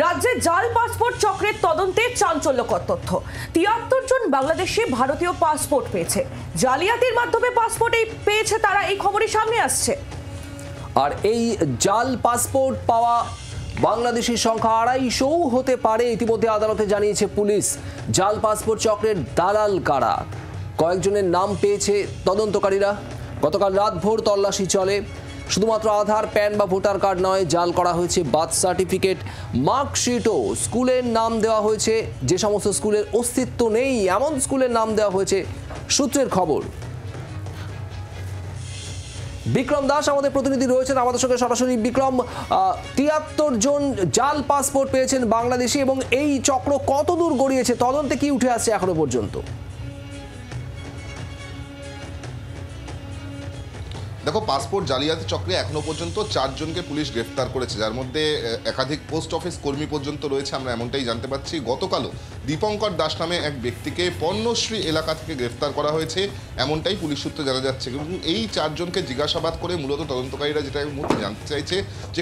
রাজ্যে জাল পাসপোর্ট চক্রের তদন্তে চাঞ্চল্যকর তথ্য। ৭৩ জন বাংলাদেশি ভারতীয় পাসপোর্ট পেয়েছে। জালিয়াতির মাধ্যমে পাসপোর্ট পেয়েছে তারা, এই খবরই সামনে আসছে। আর এই জাল পাসপোর্ট পাওয়া বাংলাদেশির সংখ্যা ২৫০ হতে পারে, ইতিমধ্যে আদালতে জানিয়েছে পুলিশ। জাল পাসপোর্ট চক্রের দালাল কারা, কয়েকজনের নাম পেয়েছে তদন্তকারীরা। গতকাল রাতভর তল্লাশি চলে। শুধুমাত্র আধার, প্যান বা ভোটার কার্ড নয়, জাল করা হয়েছে বার্থ সার্টিফিকেট, মার্কশিটও। স্কুলের নাম দেওয়া হয়েছে যে সমস্ত স্কুলের অস্তিত্ব নেই, এমন স্কুলের নাম দেওয়া হয়েছে। সূত্রের খবর, বিক্রম দাস আমাদের প্রতিনিধি রয়েছেন আমাদের সঙ্গে সরাসরি। বিক্রম, ৭৩ জন জাল পাসপোর্ট পেয়েছেন বাংলাদেশি, এবং এই চক্র কতদূর গড়িয়েছে, তদন্তে কি উঠে আসছে এখনো পর্যন্ত? দেখো, পাসপোর্ট জালিয়াতি চক্রে এখনো পর্যন্ত ৪ জনকে পুলিশ গ্রেফতার করেছে, যার মধ্যে একাধিক পোস্ট অফিস কর্মী পর্যন্ত রয়েছে। আমরা এমনটাই জানতে পাচ্ছি। গতকালও দীপঙ্কর দাস নামে এক ব্যক্তিকে পণ্যশ্রী এলাকা থেকে গ্রেফতার করা হয়েছে, এমনটাই পুলিশ সূত্রে জানা যাচ্ছে। এবং এই ৪ জনকে জিজ্ঞাসাবাদ করে মূলত তদন্তকারীরা যেটা এই মুহূর্তে জানতে চাইছে যে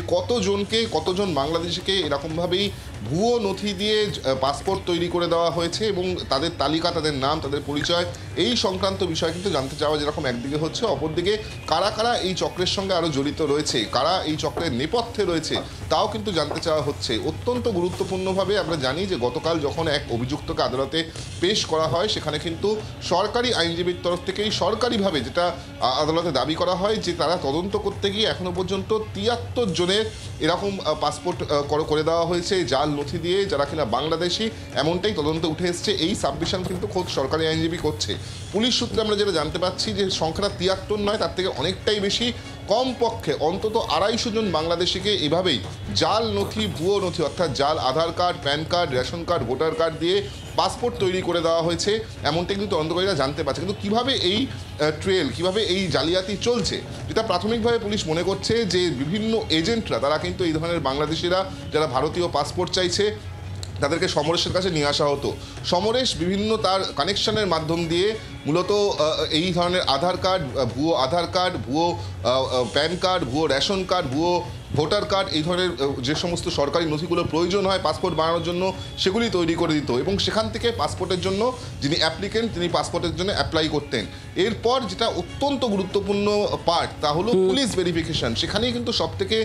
কতজন বাংলাদেশিকে এরকমভাবেই ভুয়ো নথি দিয়ে পাসপোর্ট তৈরি করে দেওয়া হয়েছে, এবং তাদের তালিকা, তাদের নাম, তাদের পরিচয়, এই সংক্রান্ত বিষয় কিন্তু জানতে চাওয়া যেরকম একদিকে হচ্ছে, অপরদিকে কারা কারা এই চক্রের সঙ্গে আরও জড়িত রয়েছে, কারা এই চক্রের নেপথ্যে রয়েছে, তাও কিন্তু জানতে চাওয়া হচ্ছে। অত্যন্ত গুরুত্বপূর্ণভাবে আমরা জানি যে গতকাল যখন এক অভিযুক্তকে আদালতে পেশ করা হয়, সেখানে কিন্তু সরকারি আইনজীবীর তরফ থেকেই সরকারিভাবে যেটা আদালতে দাবি করা হয় যে তারা তদন্ত করতে গিয়ে এখনো পর্যন্ত ৭৩ জনের এরকম পাসপোর্ট করে দেওয়া হয়েছে জাল নথি দিয়ে, যারা কিনা বাংলাদেশি, এমনটাই তদন্তে উঠে এসছে। এই সাবমিশন কিন্তু খোদ সরকারি আইনজীবী করছে। পুলিশ সূত্রে আমরা যেটা জানতে পাচ্ছি যে সংখ্যাটা ৭৩ নয়, তার থেকে অনেকটাই বেশি। কমপক্ষে অন্তত ২৫০ জন বাংলাদেশিকে এভাবেই জাল নথি, ভুয়ো নথি, অর্থাৎ জাল Aadhaar card, PAN card, ration card, voter card দিয়ে পাসপোর্ট তৈরি করে দেওয়া হয়েছে, এমনটাই কিন্তু তদন্তকারীরা জানতে পারছে। কিন্তু কীভাবে এই কিভাবে এই জালিয়াতি চলছে, যেটা প্রাথমিকভাবে পুলিশ মনে করছে যে বিভিন্ন এজেন্টরা, তারা কিন্তু এই ধরনের বাংলাদেশিরা যারা ভারতীয় পাসপোর্ট চাইছে তাদেরকে সমরেশের কাছে নিয়ে আসা হতো। সমরেশ বিভিন্ন তার কানেকশনের মাধ্যম দিয়ে মূলত এই ধরনের আধার কার্ড, ভুয়ো আধার কার্ড, ভুয়ো প্যান কার্ড, ভুয়ো রেশন কার্ড, ভুয়ো ভোটার কার্ড, এই ধরনের যে সমস্ত সরকারি নথিগুলো প্রয়োজন হয় পাসপোর্ট বানানোর জন্য, সেগুলি তৈরি করে দিত, এবং সেখান থেকে পাসপোর্টের জন্য যিনি অ্যাপ্লিকেন্ট, তিনি পাসপোর্টের জন্য অ্যাপ্লাই করতেন। এরপর যেটা অত্যন্ত গুরুত্বপূর্ণ পার্ট, তা হলো পুলিশ ভেরিফিকেশন। সেখানেই কিন্তু সবথেকে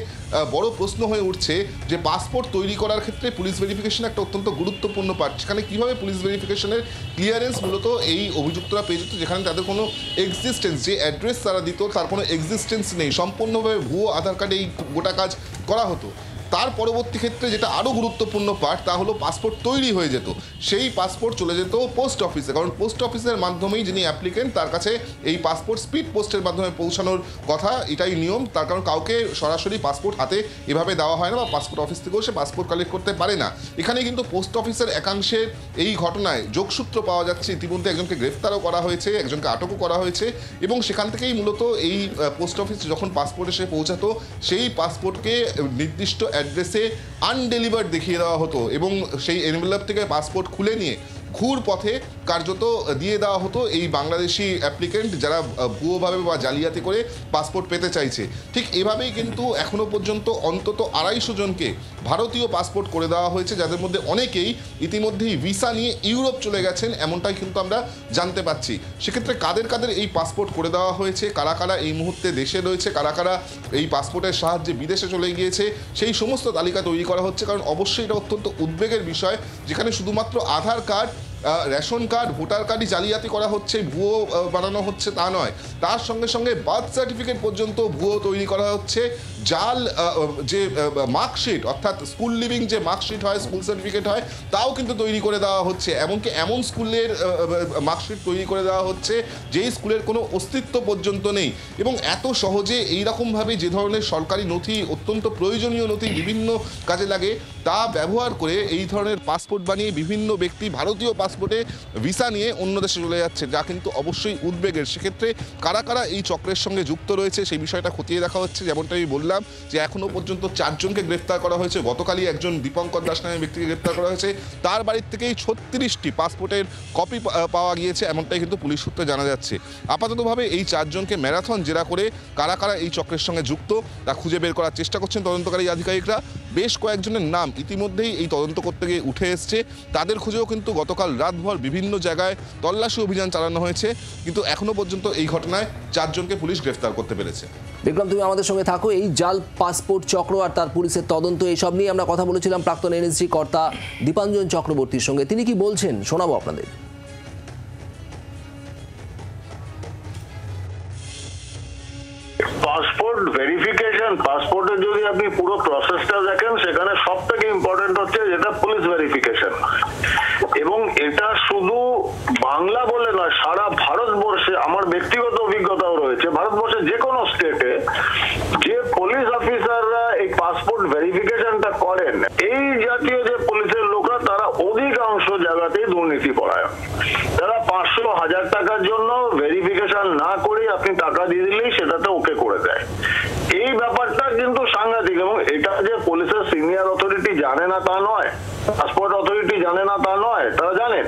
বড় প্রশ্ন হয়ে উঠছে যে পাসপোর্ট তৈরি করার ক্ষেত্রে পুলিশ ভেরিফিকেশন একটা অত্যন্ত গুরুত্বপূর্ণ পার্ট। সেখানে কীভাবে পুলিশ ভেরিফিকেশনের ক্লিয়ারেন্স মূলত এই অভিযুক্তরা পেয়ে যেত, যেখানে তাদের কোনো এক্সিস্টেন্স, যে অ্যাড্রেস তারা দিত তার কোনো এক্সিস্টেন্স নেই, সম্পূর্ণভাবে ভুয়ো আধার কার্ডে এই গোটা কাজ করা হতো। তার পরবর্তী ক্ষেত্রে যেটা আরও গুরুত্বপূর্ণ পার্ট, তা হলো পাসপোর্ট তৈরি হয়ে যেত, সেই পাসপোর্ট চলে যেত পোস্ট অফিসে, কারণ পোস্ট অফিসের মাধ্যমেই যিনি অ্যাপ্লিকেন্ট তার কাছে এই পাসপোর্ট স্পিড পোস্টের মাধ্যমে পৌঁছানোর কথা, এটাই নিয়ম। তার কারণ কাউকে সরাসরি পাসপোর্ট হাতে এভাবে দেওয়া হয় না, বা পাসপোর্ট অফিস থেকেও সে পাসপোর্ট কালেক্ট করতে পারে না। এখানে কিন্তু পোস্ট অফিসের একাংশের এই ঘটনায় যোগসূত্র পাওয়া যাচ্ছে। ইতিমধ্যে একজনকে গ্রেফতারও করা হয়েছে, একজনকে আটকও করা হয়েছে, এবং সেখান থেকেই মূলত এই পোস্ট অফিস যখন পাসপোর্ট এসে পৌঁছাতো, সেই পাসপোর্টকে নির্দিষ্ট অ্যাড্রেসে আনডেলিভার্ড দেখিয়ে দেওয়া হতো, এবং সেই এনভেলপ থেকে পাসপোর্ট খুলে নিয়ে ঘুর পথে কার্যত দিয়ে দেওয়া হতো এই বাংলাদেশি অ্যাপ্লিকেন্ট, যারা ভুয়োভাবে বা জালিয়াতি করে পাসপোর্ট পেতে চাইছে। ঠিক এভাবেই কিন্তু এখনো পর্যন্ত অন্তত ২৫০ জনকে ভারতীয় পাসপোর্ট করে দেওয়া হয়েছে, যাদের মধ্যে অনেকেই ইতিমধ্যেই ভিসা নিয়ে ইউরোপ চলে গেছেন, এমনটাই কিন্তু আমরা জানতে পাচ্ছি। সেক্ষেত্রে কাদের কাদের এই পাসপোর্ট করে দেওয়া হয়েছে, কারা কারা এই মুহূর্তে দেশে রয়েছে, কারা কারা এই পাসপোর্টের সাহায্যে বিদেশে চলে গিয়েছে, সেই সমস্ত তালিকা তৈরি করা হচ্ছে। কারণ অবশ্যই এটা অত্যন্ত উদ্বেগের বিষয়, যেখানে শুধুমাত্র আধার কার্ড, রেশন কার্ড, ভোটার কার্ডই জালিয়াতি করা হচ্ছে, ভুয়ো বানানো হচ্ছে তা নয়, তার সঙ্গে সঙ্গে বার্থ সার্টিফিকেট পর্যন্ত ভুয়ো তৈরি করা হচ্ছে। জাল যে মার্কশিট, অর্থাৎ স্কুল লিভিং যে মার্কশিট হয়, স্কুল সার্টিফিকেট হয়, তাও কিন্তু তৈরি করে দেওয়া হচ্ছে। এমনকি এমন স্কুলের মার্কশিট তৈরি করে দেওয়া হচ্ছে যেই স্কুলের কোনো অস্তিত্ব পর্যন্ত নেই। এবং এত সহজে এইরকমভাবে যে ধরনের সরকারি নথি, অত্যন্ত প্রয়োজনীয় নথি বিভিন্ন কাজে লাগে, তা ব্যবহার করে এই ধরনের পাসপোর্ট বানিয়ে বিভিন্ন ব্যক্তি ভারতীয় পাসপোর্টে ভিসা নিয়ে অন্য দেশে চলে যাচ্ছে, যা কিন্তু অবশ্যই উদ্বেগের। সেক্ষেত্রে কারা কারা এই চক্রের সঙ্গে যুক্ত রয়েছে সেই বিষয়টা খতিয়ে দেখা হচ্ছে। যেমনটা আমি বললাম, বলছিলাম যে এখনো পর্যন্ত 4 জনকে গ্রেফতার করা হয়েছে। গতকালই একজন দীপঙ্কর দাস নামে ব্যক্তিকে গ্রেফতার করা হয়েছে। তার বাড়ির থেকেই 36টি পাসপোর্টের কপি পাওয়া গিয়েছে, এমনটাই কিন্তু পুলিশ সূত্রে জানা যাচ্ছে। আপাততভাবে এই 4 জনকে ম্যারাথন জেরা করে কারা কারা এই চক্রের সঙ্গে যুক্ত তা খুঁজে বের করার চেষ্টা করছেন তদন্তকারী আধিকারিকরা। বেশ কয়েকজনের নাম ইতিমধ্যেই এই তদন্ত করতে গিয়ে উঠে এসছে। তাদের খুঁজেও কিন্তু গতকাল রাতভর বিভিন্ন জায়গায় তল্লাশি অভিযান চালানো হয়েছে, কিন্তু এখনো পর্যন্ত এই ঘটনায় 4 জনকে পুলিশ গ্রেফতার করতে পেরেছে। বিক্রম, তুমি আমাদের সঙ্গে থাকো। এই জাল পাসপোর্ট চক্র আর তার পুলিশের তদন্ত, এইসব নিয়ে আমরা কথা বলেছিলাম প্রাক্তন এনএসজি কর্তা দীপাঞ্জন চক্রবর্তীর সঙ্গে। তিনি কি বলছেন শোনাবো আপনাদের। পাসপোর্ট ভেরিফিকেশন, পাসপোর্টের যদি আপনি পুরো প্রসেসটা দেখেন, সেখানে সব থেকে ইম্পর্টেন্ট হচ্ছে যেটা পুলিশ ভেরিফিকেশন। এবং এটা শুধু বাংলা বলে নয়, সারা ভারতবর্ষে, আমার ব্যক্তিগত অভিজ্ঞতাও রয়েছে, ভারতবর্ষের যে কোনো স্টেটে যে পুলিশ অফিসাররা এই পাসপোর্ট ভেরিফিকেশনটা করেন, এই জাতীয় যে পুলিশের লোকরা, তারা অধিকাংশ জায়গাতেই দুর্নীতি পরায়ণ। তারা 500-1000 টাকার জন্য ভেরিফিকেশন না করে আপনি টাকা দিয়ে দিলেই সেটাতে ওকে করে দেয়। এই ব্যাপারটা কিন্তু সাংঘাতিক। এবং এটা যে পুলিশের সিনিয়র অথরিটি জানে না তা নয়, পাসপোর্ট অথরিটি জানে না তা নয়, তারা জানেন,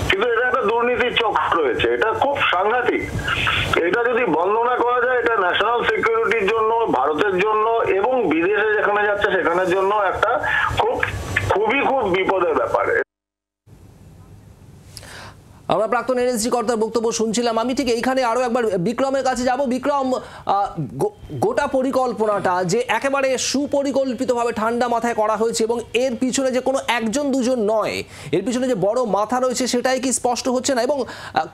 কিন্তু এটা একটা দুর্নীতির চক্র রয়েছে। এটা খুব সাংঘাতিক। এটা যদি বন্ধ না করা যায়, এটা ন্যাশনাল সিকিউরিটির জন্য, ভারতের জন্য এবং বিদেশে যেখানে যাচ্ছে সেখানের জন্য একটা খুব বিপদের ব্যাপার। আমরা প্রাক্তন এনএসজি কর্তার বক্তব্য শুনছিলাম। আমি ঠিক এইখানে আরও একবার বিক্রমের কাছে যাব। বিক্রম, গোটা পরিকল্পনাটা যে একেবারে সুপরিকল্পিতভাবে ঠান্ডা মাথায় করা হয়েছে এবং এর পিছনে যে কোনো একজন দুজন নয়, এর পিছনে যে বড় মাথা রয়েছে সেটাই কি স্পষ্ট হচ্ছে না? এবং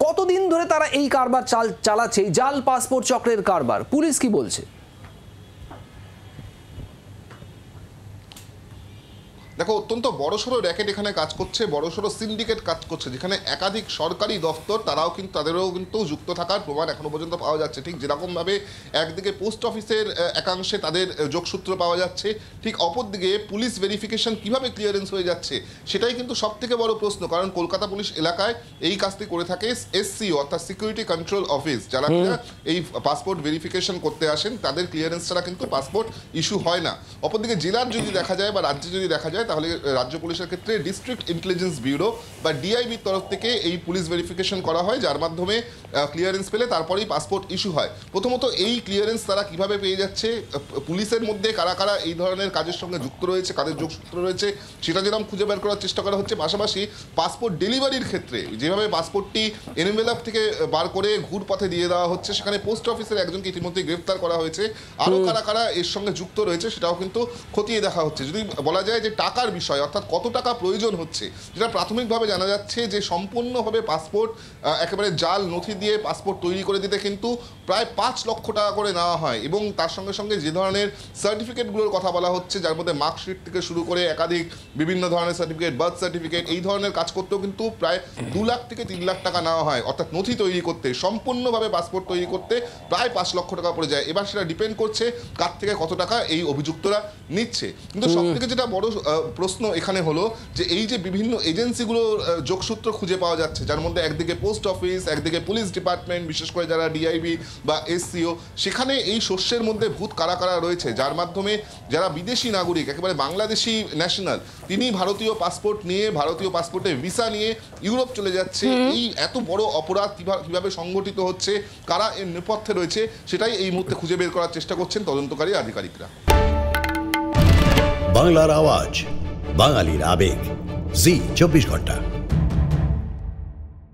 কতদিন ধরে তারা এই কারবার চালাচ্ছে, এই জাল পাসপোর্ট চক্রের কারবার, পুলিশ কি বলছে? দেখো, অত্যন্ত বড়সড় র্যাকেট এখানে কাজ করছে, বড়সড় সিন্ডিকেট কাজ করছে, যেখানে একাধিক সরকারি দপ্তর তাদেরও কিন্তু যুক্ত থাকার প্রমাণ এখনো পর্যন্ত পাওয়া যাচ্ছে। ঠিক যেরকমভাবে একদিকে পোস্ট অফিসের একাংশে তাদের যোগসূত্র পাওয়া যাচ্ছে, ঠিক অপরদিকে পুলিশ ভেরিফিকেশন কিভাবে ক্লিয়ারেন্স হয়ে যাচ্ছে সেটাই কিন্তু সব থেকে বড় প্রশ্ন। কারণ কলকাতা পুলিশ এলাকায় এই কাজটি করে থাকে এসসিও, অর্থাৎ সিকিউরিটি কন্ট্রোল অফিস, যারা এই পাসপোর্ট ভেরিফিকেশন করতে আসেন, তাদের ক্লিয়ারেন্স ছাড়া কিন্তু পাসপোর্ট ইস্যু হয় না। অপরদিকে জেলার যদি দেখা যায় বা রাজ্যে যদি দেখা যায়, তাহলে রাজ্য পুলিশের ক্ষেত্রে ডিস্ট্রিক্ট ইন্টেলিজেন্স ব্যুরো বা ডিআইবির তরফ থেকে এই পুলিশ ভেরিফিকেশন করা হয়, যার মাধ্যমে ক্লিয়ারেন্স পেলে তারপরেই পাসপোর্ট ইস্যু হয়। প্রথমত এই ক্লিয়ারেন্স তারা কিভাবে পেয়ে যাচ্ছে, পুলিশের মধ্যে কারা কারা এই ধরনের কাজের সঙ্গে যুক্ত রয়েছে, কাদের যোগসূত্র রয়েছে, সেটা যেরকম খুঁজে বের করার চেষ্টা করা হচ্ছে। পাশাপাশি পাসপোর্ট ডেলিভারির ক্ষেত্রে যেভাবে পাসপোর্টটি এনভেলপ থেকে বার করে ঘুর পথে দিয়ে দেওয়া হচ্ছে, সেখানে পোস্ট অফিসের একজনকে ইতিমধ্যে গ্রেফতার করা হয়েছে। আরও কারা কারা এর সঙ্গে যুক্ত রয়েছে সেটাও কিন্তু খতিয়ে দেখা হচ্ছে। যদি বলা যায় যে টাকার বিষয়, অর্থাৎ কত টাকা প্রয়োজন হচ্ছে, যেটা প্রাথমিকভাবে জানা যাচ্ছে যে সম্পূর্ণভাবে পাসপোর্ট একেবারে জাল নথি দিয়ে পাসপোর্ট তৈরি করে দিতে কিন্তু প্রায় 5 লক্ষ টাকা করে নেওয়া হয়। এবং তার সঙ্গে সঙ্গে যে ধরনের সার্টিফিকেটগুলোর কথা বলা হচ্ছে, যার মধ্যে মার্কশিট থেকে শুরু করে একাধিক বিভিন্ন ধরনের সার্টিফিকেট, বার্থ সার্টিফিকেট, এই ধরনের কাজ করতেও কিন্তু প্রায় 2 লাখ থেকে 3 লাখ টাকা নেওয়া হয়। অর্থাৎ নথি তৈরি করতে, সম্পূর্ণভাবে পাসপোর্ট তৈরি করতে প্রায় 5 লক্ষ টাকা পড়ে যায়। এবার সেটা ডিপেন্ড করছে কার থেকে কত টাকা এই অভিযুক্তরা নিচ্ছে। কিন্তু সব থেকে যেটা বড় প্রশ্ন এখানে হলো যে এই যে বিভিন্ন এজেন্সিগুলোর যোগসূত্র খুঁজে পাওয়া যাচ্ছে, যার মধ্যে একদিকে পোস্ট অফিস, একদিকে পুলিশ ডিপার্টমেন্ট, বিশেষ করে যারা ডিআইবি বা এসসিও, সেখানে এই শস্যের মধ্যে ভূত কারা কারা রয়েছে, যার মাধ্যমে যারা বিদেশি নাগরিক, একেবারে বাংলাদেশি ন্যাশনাল, তিনি ভারতীয় পাসপোর্ট নিয়ে, ভারতীয় পাসপোর্টে ভিসা নিয়ে ইউরোপ চলে যাচ্ছে। এই এত বড় অপরাধ কিভাবে সংগঠিত হচ্ছে, কারা এর নেপথ্যে রয়েছে, সেটাই এই মুহূর্তে খুঁজে বের করার চেষ্টা করছেন তদন্তকারী আধিকারিকরা। বাংলার আওয়াজ, বাঙালির আবেগ, জি 24 ঘন্টা।